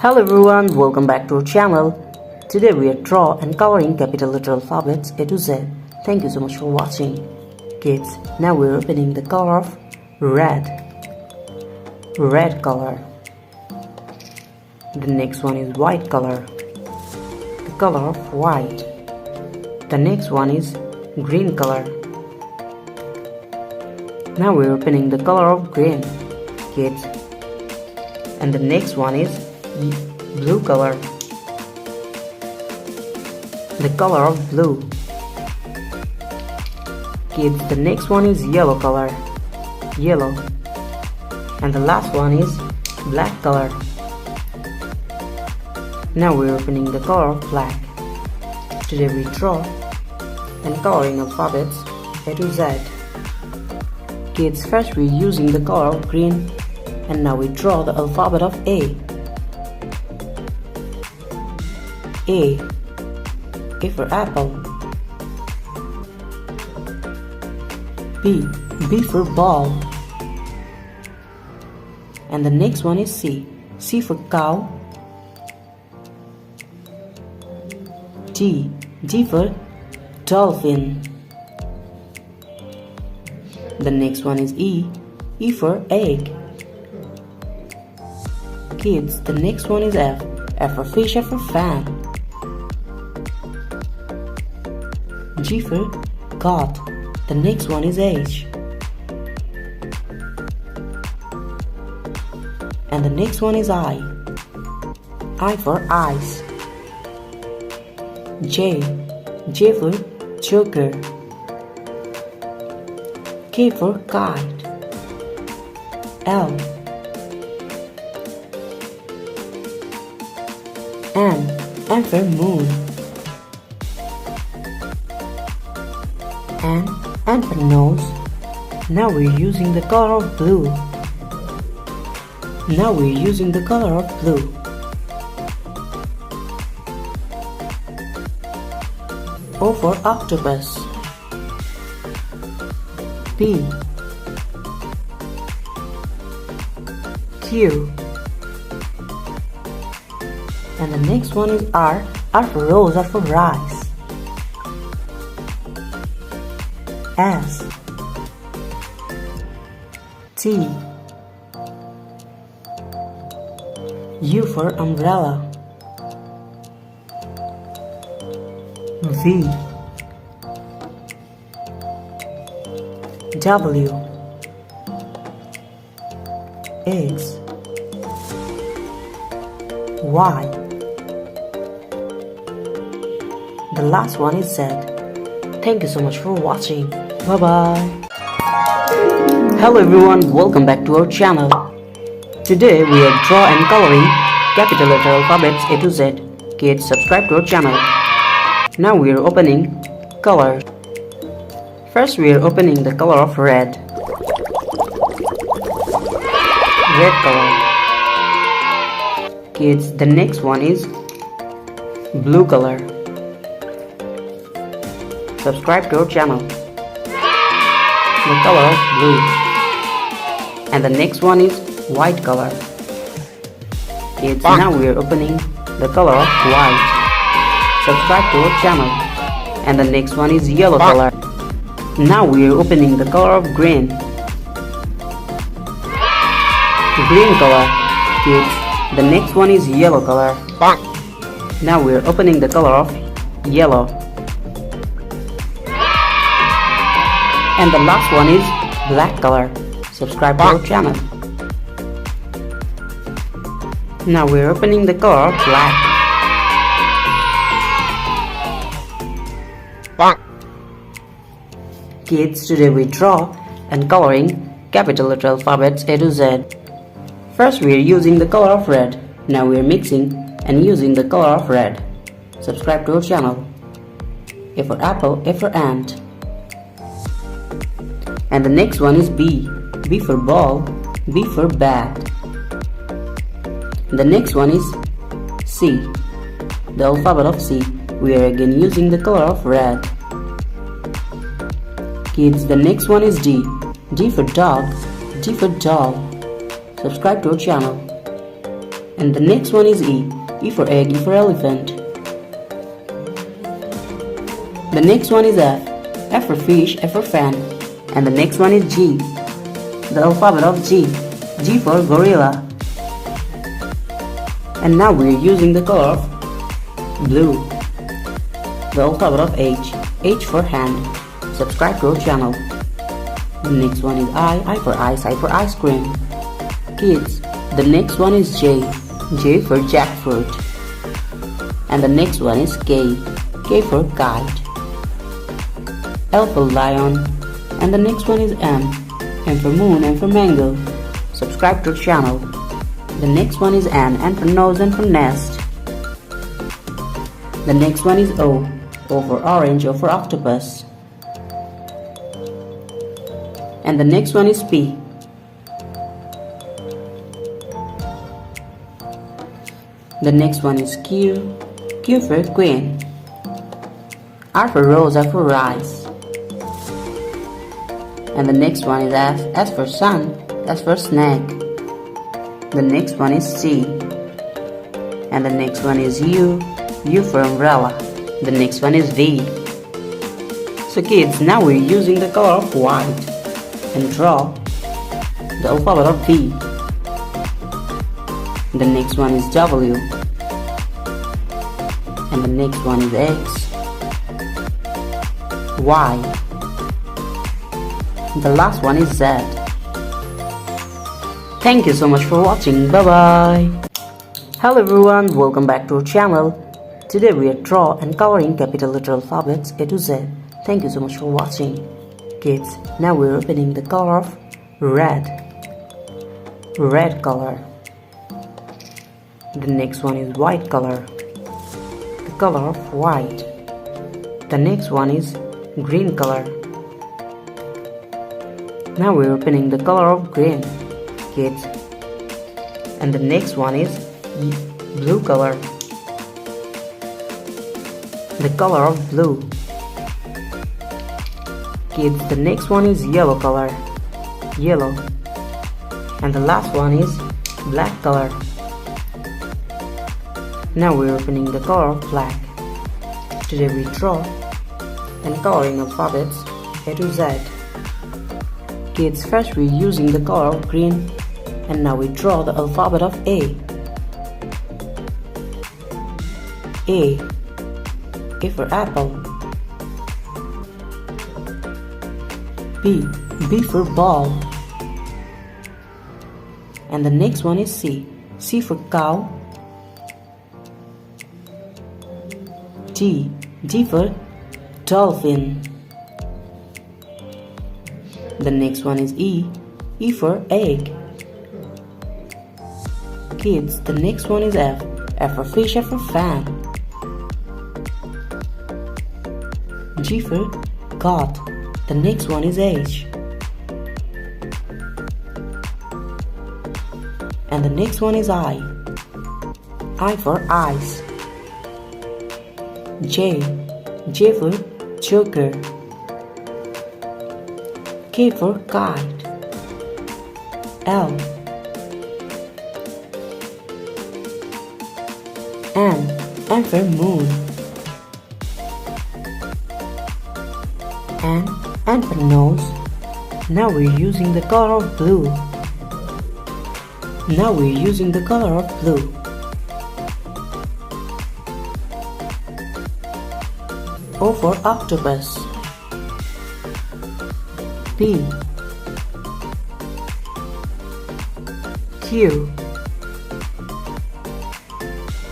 Hello everyone, welcome back to our channel. Today we are draw and coloring capital letter alphabets A to Z. Thank you so much for watching. Kids, now we are opening the color of red. Red color. The next one is white color. The color of white. The next one is green color. Now we are opening the color of green. Kids. And the next one is blue color. The color of blue. Kids, the next one is yellow color. Yellow. And the last one is black color. Now we're opening the color of black. Today we draw and coloring alphabets A to Z. Kids, first we're using the color of green, and now we draw the alphabet of A. A for apple. B for ball. And the next one is C for cow. D for dolphin. The next one is E for egg. Kids, the next one is F for fish, F for fan. G for goat. The next one is H. And the next one is I for ice. J for joker. K for kite. L. M for moon. N for nose. Now we're using the color of blue. O for octopus. P. Q. And the next one is R for rose, R for rice. S. T. U for umbrella. V. W. X. Y. The last one is Z. Thank you so much for watching. Bye bye. Hello everyone, welcome back to our channel. Today we are draw and coloring capital letter alphabets A to Z. Kids, subscribe to our channel. Now we are opening color. First we are opening the color of red. Red color. Kids, the next one is blue color. Subscribe to our channel. The color of blue. And the next one is white color. Kids, now we are opening the color of white. Subscribe to our channel. And the next one is yellow color. Now we are opening the color of green. Green color. Kids, the next one is yellow color. Now we are opening the color of yellow. And the last one is black color. Subscribe to our channel. Now we are opening the color of black. Kids, today we draw and coloring capital letter alphabets A to Z. First we are using the color of red. Now we are mixing and using the color of red. Subscribe to our channel. A for apple, A for ant. And the next one is B for ball, B for bat. The next one is C, the alphabet of C. We are again using the color of red. Kids, the next one is D for dog, D for doll. Subscribe to our channel. And the next one is E. E for egg, E for elephant. The next one is F. F for fish, F for fan. And the next one is G. The alphabet of G. G for gorilla. And now we are using the color of blue. The alphabet of H. H for hand. Subscribe to our channel. The next one is I for ice, I for ice cream. Kids, the next one is J. J for jackfruit. And the next one is K. K for kite. L for lion. And the next one is M. M for moon, M for mango. Subscribe to our channel. The next one is N for nose, N for nest. The next one is O. O for orange, O for octopus. And the next one is P. The next one is Q. Q for queen. R for rose, R for rice. And the next one is S. S for sun, S for snake. The next one is C. And the next one is U. U for umbrella. The next one is V. So kids, now we're using the color of white and draw the alphabet of V. The next one is W. And the next one is X. Y. The last one is Z. Thank you so much for watching. Bye bye. Hello everyone, welcome back to our channel. Today we are draw and coloring capital letter alphabets A to Z. Thank you so much for watching. Kids, now we're opening the color of red. Red color. The next one is white color. The color of white. The next one is green color. Now we're opening the color of green, kids. And the next one is blue color. The color of blue. Kids, the next one is yellow color. Yellow. And the last one is black color. Now we're opening the color of black. Today we draw and coloring alphabets A to Z. Kids, first we're using the color of green, and now we draw the alphabet of A. A. A for apple. B. B for ball. And the next one is C. C for cow. D. D for dolphin. The next one is E. E for egg. Kids, the next one is F. F for fish, F for fan. G for goat. The next one is H. And the next one is I. I for ice. J. J for joker. K for kite. L. M for moon. N for nose. Now we're using the color of blue. Now we're using the color of blue. O for octopus. P. Q.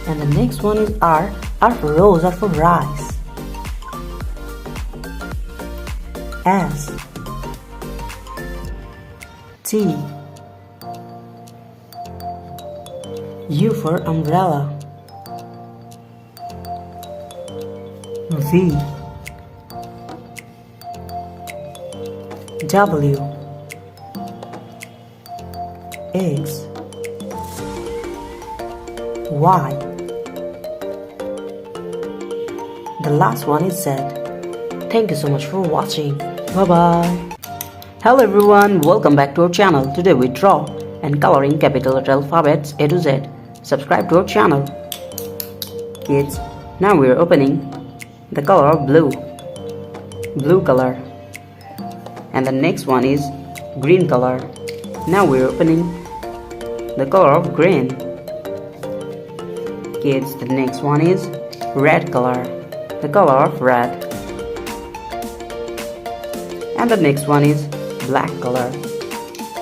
And the next one is R. R for rose, R for rice. S. T. U for umbrella. V. W. X. Y. The last one is Z. Thank you so much for watching. Bye bye. Hello everyone, welcome back to our channel. Today we draw and coloring capital letter alphabets A to Z. subscribe to our channel. Kids, now we are opening the color of blue color, and the next one is green color. Now we are opening the color of green. Kids, the next one is red color, the color of red, and the next one is black color.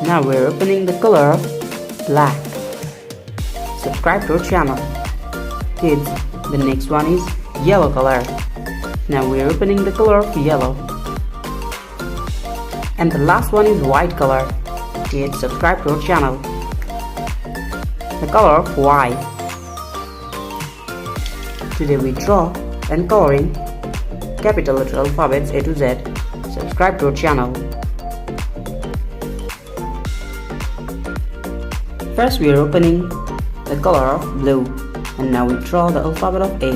Now we are opening the color of black. Subscribe to our channel. Kids, the next one is yellow color. Now we are opening the color of yellow. And the last one is white color. Kids, subscribe to our channel. The color of white. Today we draw and coloring capital letter alphabets A to Z. Subscribe to our channel. First we are opening the color of blue, and now we draw the alphabet of A.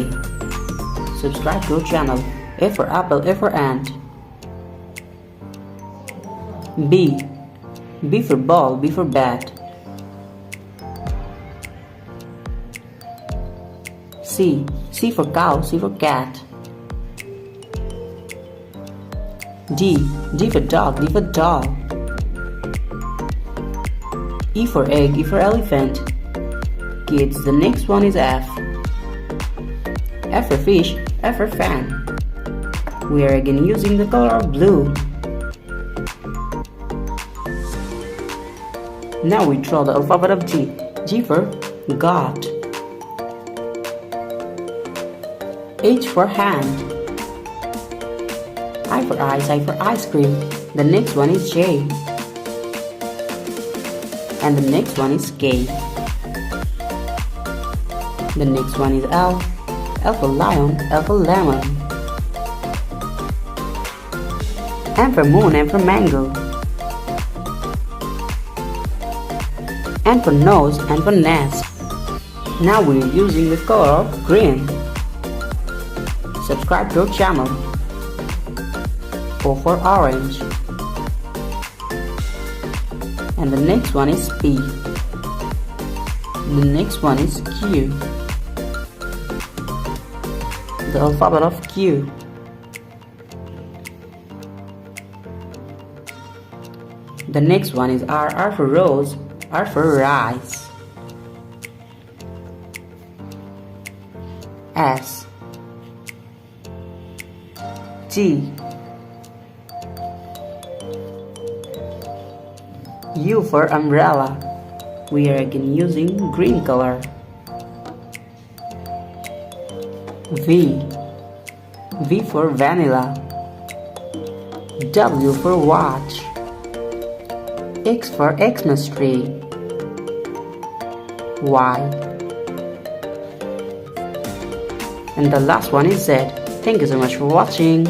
Subscribe to our channel. A for apple, A for ant. B. B for ball, B for bat. C. C for cow, C for cat. D. D for dog, D for doll. E for egg, E for elephant. Kids, the next one is F. F for fish, F for fan. We are again using the color of blue. Now we draw the alphabet of G. G for God. H for hand. I for eyes, I for ice cream. The next one is J. And the next one is K. The next one is L. L for lion, L for lemon. M for moon, M for mango. N for nose, N for nest. Now we are using the color of green. Subscribe to our channel. O for orange. And the next one is P. The next one is Q. The alphabet of Q. The next one is R. R for rose, R for rice. S. T. U for umbrella. We are again using green color. V. V for vanilla. W for watch. X for Xmas tree. Y. And the last one is Z. Thank you so much for watching.